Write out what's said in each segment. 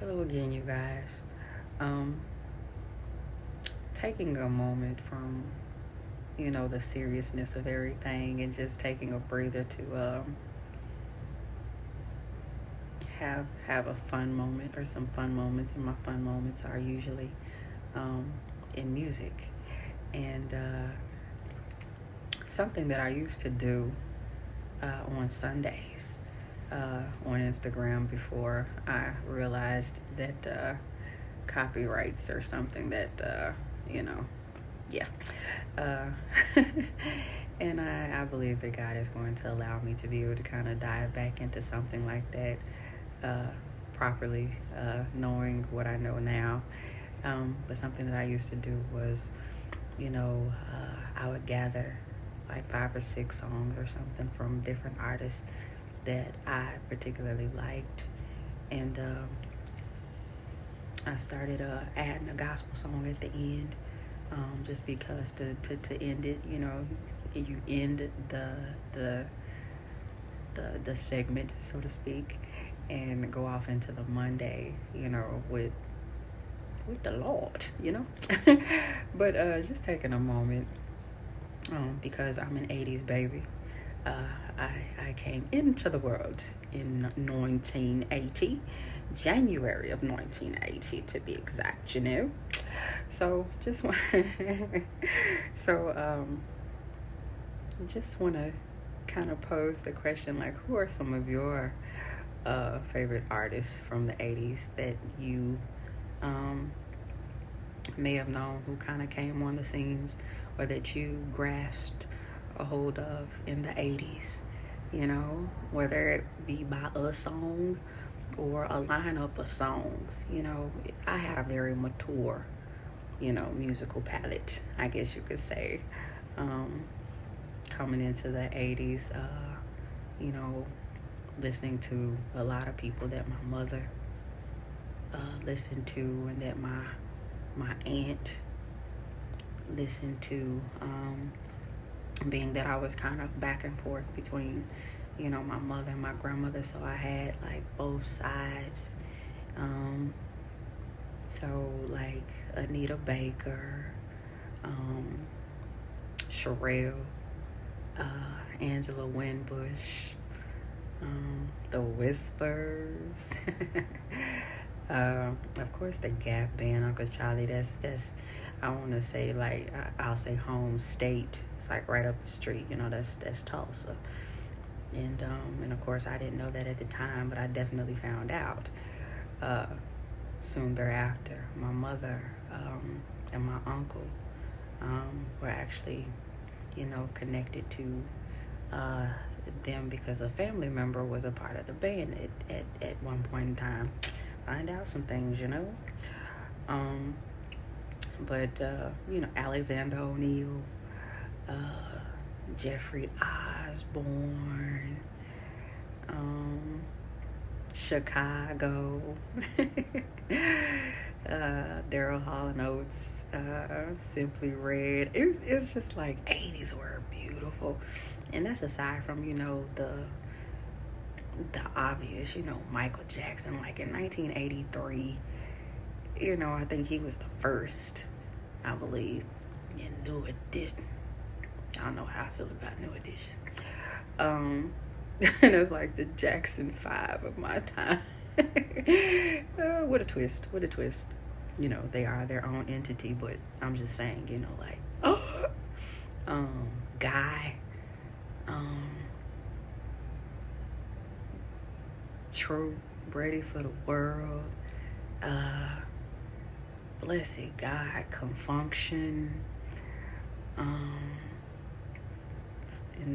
Hello again, you guys. Um, Taking a moment from the seriousness of everything and just taking a breather to have a fun moment or some fun moments. And my fun moments are usually um, in music, and something that I used to do on Sundays on Instagram before I realized that copyrights are something that you know yeah. Uh, and I believe that God is going to allow me to be able to kind of dive back into something like that uh, properly, knowing what I know now. But something that I used to do was, I would gather like 5 or 6 songs or something from different artists that I particularly liked. And I started adding a gospel song at the end, just because to end it, you end the segment, so to speak, and go off into the Monday, with the Lord, but just taking a moment, because I'm an 80s baby. I came into the world in 1980, January of 1980 to be exact. So just want, so just want to kind of pose the question, like, who are some of your favorite artists from the 80s that you may have known, who kind of came on the scenes, or that you grasped a hold of in the 80s, whether it be by a song or a lineup of songs. I had a very mature, musical palette, I guess you could say, coming into the 80s, listening to a lot of people that my mother listened to, and that my aunt listened to, being that I was kind of back and forth between, my mother and my grandmother, so I had like both sides. So like Anita Baker, Sherelle, Angela Winbush, The Whispers, of course the Gap Band, Uncle Charlie. That's I want to say, like, I'll say home state. It's like right up the street. That's Tulsa. And of course I didn't know that at the time, but I definitely found out soon thereafter. My mother and my uncle were actually, connected to them because a family member was a part of the band at one point in time. Find out some things. But Alexander O'Neal, Jeffrey Osborne, Chicago, Daryl Hall and Oates, Simply Red. It's just like 80s were beautiful, and that's aside from the obvious, Michael Jackson, like in 1983. I think he was the first, I believe, in New Edition. I don't know how I feel about New Edition. And it was like the Jackson 5 of my time. What a twist. They are their own entity, but I'm just saying, like, Guy, True, Ready for the World, Blessed God, Confunction, and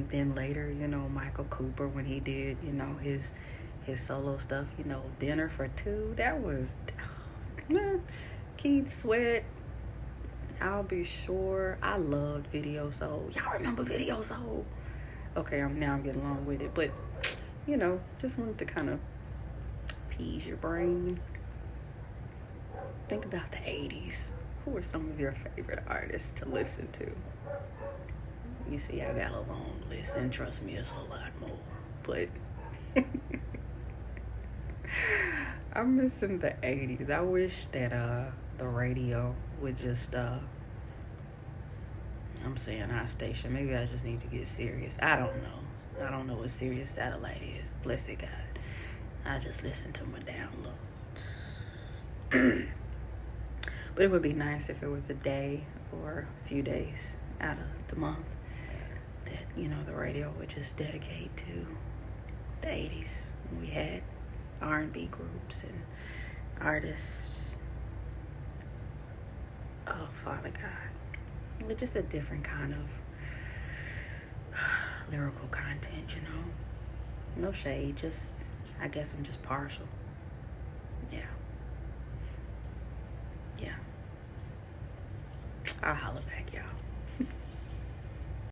then later, Michael Cooper, when he did, his solo stuff, Dinner for Two. That was Keith Sweat, I'll Be Sure. I loved Video Soul. Y'all remember Video Soul? Okay, I'm getting along with it, but just wanted to kind of appease your brain. Think about the 80s. Who are some of your favorite artists to listen to? You see, I got a long list, and trust me, it's a lot more. But I'm missing the 80s. I wish that the radio would just I'm saying our station. Maybe I just need to get serious. I don't know. I don't know what Sirius Satellite is. Blessed God. I just listen to my downloads. But it would be nice if it was a day or a few days out of the month that, the radio would just dedicate to the 80s. We had R&B groups and artists. Oh, Father God. With just a different kind of lyrical content, No shade, just, I guess I'm just partial. Yeah. Yeah. I'll holler